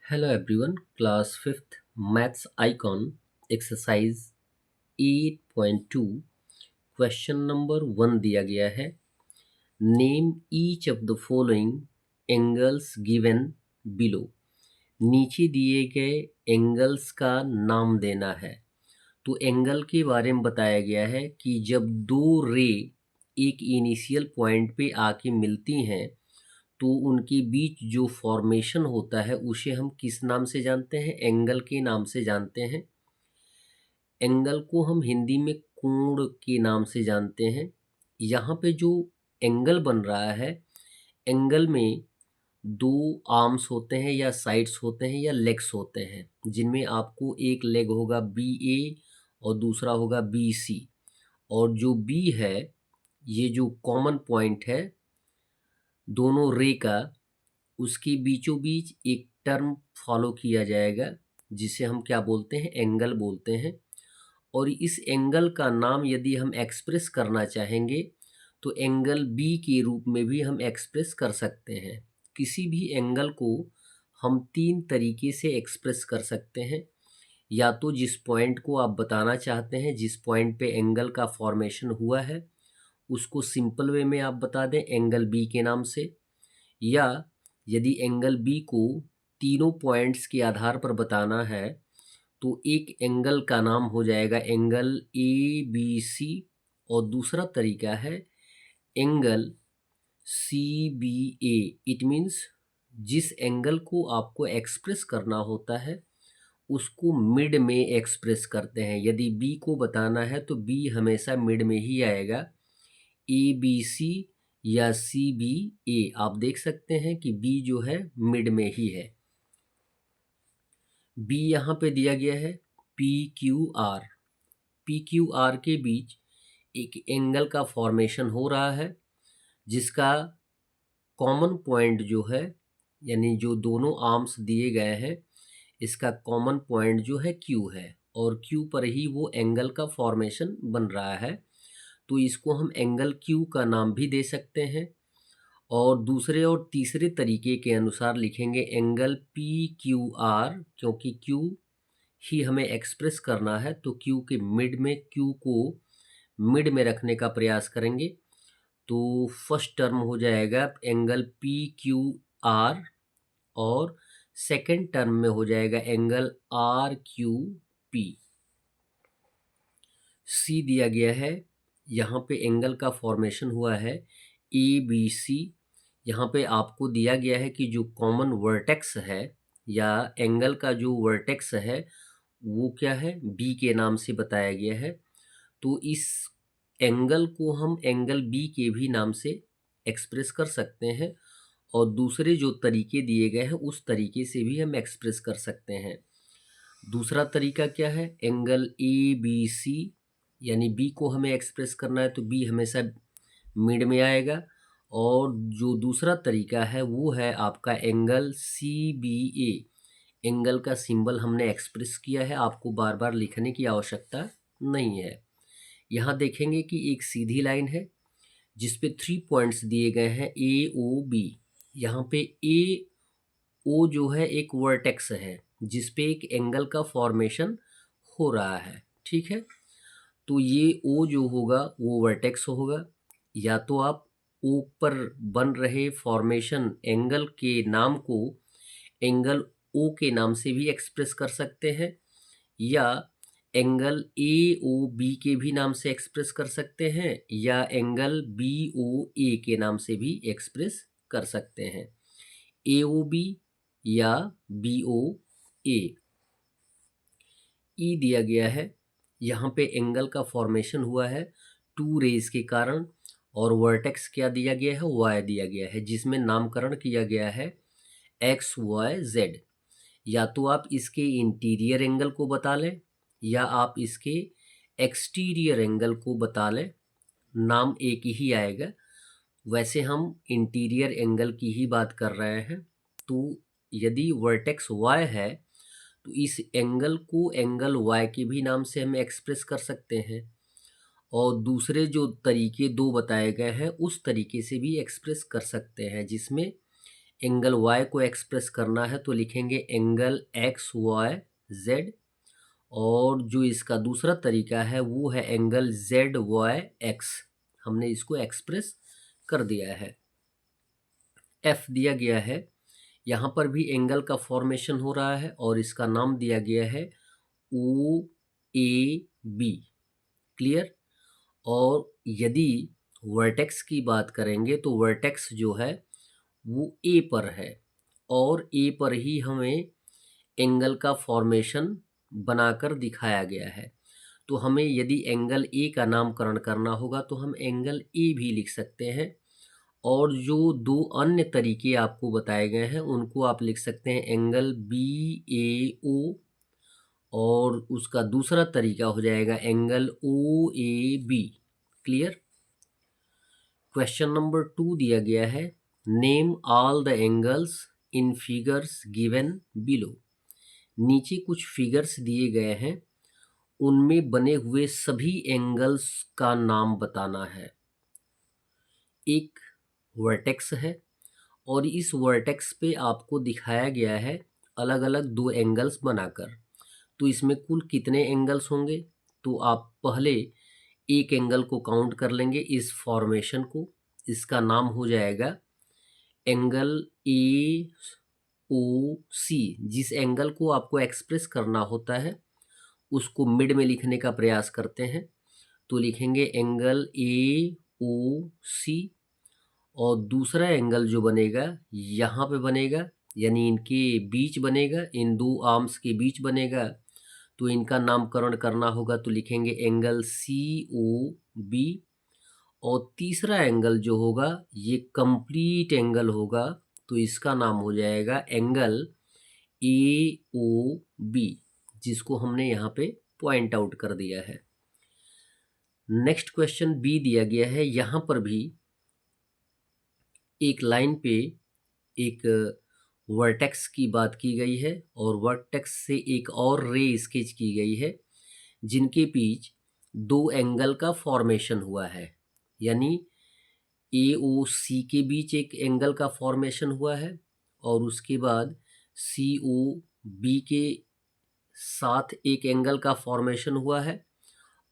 Hello everyone, class 5th maths icon exercise 8.2 question number 1 दिया गया है। Name each of the following angles given below. नीचे दिए गए एंगल्स का नाम देना है। तो एंगल के बारे में बताया गया है कि जब दो रे एक इनिशियल पॉइंट पे आके मिलती हैं तो उनके बीच जो फॉर्मेशन होता है उसे हम किस नाम से जानते हैं? एंगल के नाम से जानते हैं। एंगल को हम हिंदी में कोण के नाम से जानते हैं। यहाँ पे जो एंगल बन रहा है, एंगल में दो आर्म्स होते हैं या साइड्स होते हैं या लेग्स होते हैं, जिनमें आपको एक लेग होगा बी ए और दूसरा होगा बी सी। और जो बी है, ये जो कॉमन पॉइंट है दोनों रे का, उसके बीचों बीच एक टर्म फॉलो किया जाएगा जिसे हम क्या बोलते हैं? एंगल बोलते हैं। और इस एंगल का नाम यदि हम एक्सप्रेस करना चाहेंगे तो एंगल बी के रूप में भी हम एक्सप्रेस कर सकते हैं। किसी भी एंगल को हम तीन तरीके से एक्सप्रेस कर सकते हैं। या तो जिस पॉइंट को आप बताना चाहते हैं, जिस पॉइंट पे एंगल का फॉर्मेशन हुआ है, उसको सिंपल वे में आप बता दें एंगल बी के नाम से। या यदि एंगल बी को तीनों पॉइंट्स के आधार पर बताना है तो एक एंगल का नाम हो जाएगा एंगल ए बी सी, और दूसरा तरीका है angle C B A. It means जिस एंगल को आपको एक्सप्रेस करना होता है उसको मिड में एक्सप्रेस करते हैं। यदि बी को बताना है तो बी हमेशा मिड में ही आएगा, ए बी सी या सी बी ए। आप देख सकते हैं कि बी जो है मिड में ही है। बी यहाँ पे दिया गया है P Q R. P Q R के बीच एक एंगल का फॉर्मेशन हो रहा है जिसका कॉमन पॉइंट जो है, यानी जो दोनों आर्म्स दिए गए हैं, इसका कॉमन पॉइंट जो है क्यू है और क्यू पर ही वो एंगल का फॉर्मेशन बन रहा है। तो इसको हम एंगल क्यू का नाम भी दे सकते हैं। और दूसरे और तीसरे तरीके के अनुसार लिखेंगे एंगल पी क्यू आर, क्योंकि क्यू ही हमें एक्सप्रेस करना है तो क्यू के मिड में, क्यू को मिड में रखने का प्रयास करेंगे। तो फर्स्ट टर्म हो जाएगा एंगल पी क्यू आर और सेकेंड टर्म में हो जाएगा एंगल आर क्यू पी। सी दिया गया है, यहाँ पे एंगल का फॉर्मेशन हुआ है ए बी सी। यहाँ पे आपको दिया गया है कि जो कॉमन वर्टेक्स है या एंगल का जो वर्टेक्स है वो क्या है? बी के नाम से बताया गया है। तो इस एंगल को हम एंगल बी के भी नाम से एक्सप्रेस कर सकते हैं और दूसरे जो तरीके दिए गए हैं उस तरीके से भी हम एक्सप्रेस कर सकते हैं। दूसरा तरीका क्या है? एंगल ए बी सी, यानी बी को हमें एक्सप्रेस करना है तो बी हमेशा मिड में आएगा। और जो दूसरा तरीका है वो है आपका एंगल सी बी ए। एंगल का सिंबल हमने एक्सप्रेस किया है, आपको बार बार लिखने की आवश्यकता नहीं है। यहाँ देखेंगे कि एक सीधी लाइन है जिस पे 3 पॉइंट्स दिए गए हैं ए ओ बी। यहाँ पे ए ओ जो है एक वर्टेक्स है जिस पे एक एंगल का फॉर्मेशन हो रहा है, ठीक है। तो ये ओ जो होगा वो वर्टेक्स होगा। या तो आप ओ पर बन रहे फॉर्मेशन एंगल के नाम को एंगल ओ के नाम से भी एक्सप्रेस कर सकते हैं, या एंगल ए ओ बी के भी नाम से एक्सप्रेस कर सकते हैं, या एंगल बी ओ ए के नाम से भी एक्सप्रेस कर सकते हैं। ए ओ बी या बी ओ ए। ई दिया गया है, यहाँ पे एंगल का फॉर्मेशन हुआ है टू रेज के कारण, और वर्टेक्स क्या दिया गया है? वाई दिया गया है, जिसमें नामकरण किया गया है एक्स वाई जेड। या तो आप इसके इंटीरियर एंगल को बता लें या आप इसके एक्सटीरियर एंगल को बता लें, नाम एक ही आएगा। वैसे हम इंटीरियर एंगल की ही बात कर रहे हैं। तो यदि वर्टेक्स वाई है तो इस एंगल को एंगल वाई के भी नाम से हम एक्सप्रेस कर सकते हैं, और दूसरे जो तरीके दो बताए गए हैं उस तरीके से भी एक्सप्रेस कर सकते हैं, जिसमें एंगल y को एक्सप्रेस करना है तो लिखेंगे एंगल एक्स वाई जेड, और जो इसका दूसरा तरीका है वो है एंगल जेड वाई एक्स। हमने इसको एक्सप्रेस कर दिया है। एफ दिया गया है, यहाँ पर भी एंगल का फॉर्मेशन हो रहा है और इसका नाम दिया गया है ओ ए बी। क्लियर। और यदि वर्टेक्स की बात करेंगे तो वर्टेक्स जो है वो ए पर है और ए पर ही हमें एंगल का फॉर्मेशन बनाकर दिखाया गया है। तो हमें यदि एंगल ए का नामकरण करना होगा तो हम एंगल ए भी लिख सकते हैं, और जो दो अन्य तरीके आपको बताए गए हैं उनको आप लिख सकते हैं एंगल बी ए ओ, और उसका दूसरा तरीका हो जाएगा angle O A B. Clear. Question number 2 दिया गया है, name all the angles in figures given below. नीचे कुछ फिगर्स दिए गए हैं, उनमें बने हुए सभी एंगल्स का नाम बताना है। एक वर्टेक्स है और इस वर्टेक्स पे आपको दिखाया गया है अलग अलग दो एंगल्स बनाकर। तो इसमें कुल कितने एंगल्स होंगे, तो आप पहले एक एंगल को काउंट कर लेंगे इस फॉर्मेशन को। इसका नाम हो जाएगा एंगल ए ओ सी। जिस एंगल को आपको एक्सप्रेस करना होता है उसको मिड में लिखने का प्रयास करते हैं, तो लिखेंगे एंगल ए ओ सी। और दूसरा एंगल जो बनेगा यहाँ पे बनेगा, यानी इनके बीच बनेगा, इन दो आर्म्स के बीच बनेगा, तो इनका नामकरण करना होगा तो लिखेंगे एंगल सी ओ बी। और तीसरा एंगल जो होगा ये कंप्लीट एंगल होगा, तो इसका नाम हो जाएगा एंगल ए ओ बी, जिसको हमने यहाँ पे पॉइंट आउट कर दिया है। नेक्स्ट क्वेश्चन बी दिया गया है, यहाँ पर भी एक लाइन पे एक वर्टेक्स की बात की गई है और वर्टेक्स से एक और रे स्केच की गई है जिनके बीच दो एंगल का फॉर्मेशन हुआ है। यानी ए ओ सी के बीच एक एंगल का फॉर्मेशन हुआ है और उसके बाद सी ओ बी के साथ एक एंगल का फॉर्मेशन हुआ है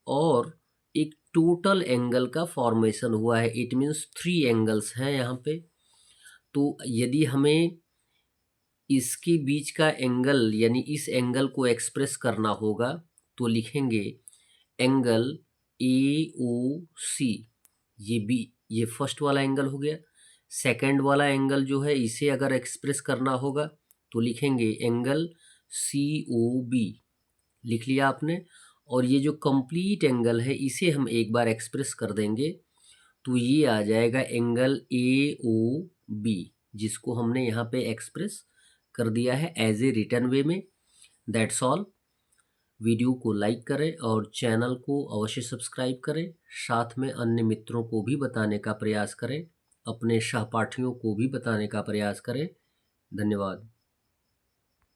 और एक टोटल एंगल का फॉर्मेशन हुआ है। इट मीन्स 3 एंगल्स हैं यहाँ पे। तो यदि हमें इसके बीच का एंगल यानी इस एंगल को एक्सप्रेस करना होगा तो लिखेंगे एंगल ए ओ सी। ये फर्स्ट वाला एंगल हो गया। सेकंड वाला एंगल जो है इसे अगर एक्सप्रेस करना होगा तो लिखेंगे एंगल सी ओ बी। लिख लिया आपने। और ये जो कंप्लीट एंगल है इसे हम एक बार एक्सप्रेस कर देंगे तो ये आ जाएगा एंगल ए ओ बी, जिसको हमने यहाँ पे एक्सप्रेस कर दिया है एज ए रिटन वे में। That's all. वीडियो को लाइक करें और चैनल को अवश्य सब्सक्राइब करें। साथ में अन्य मित्रों को भी बताने का प्रयास करें, अपने सहपाठियों को भी बताने का प्रयास करें। धन्यवाद।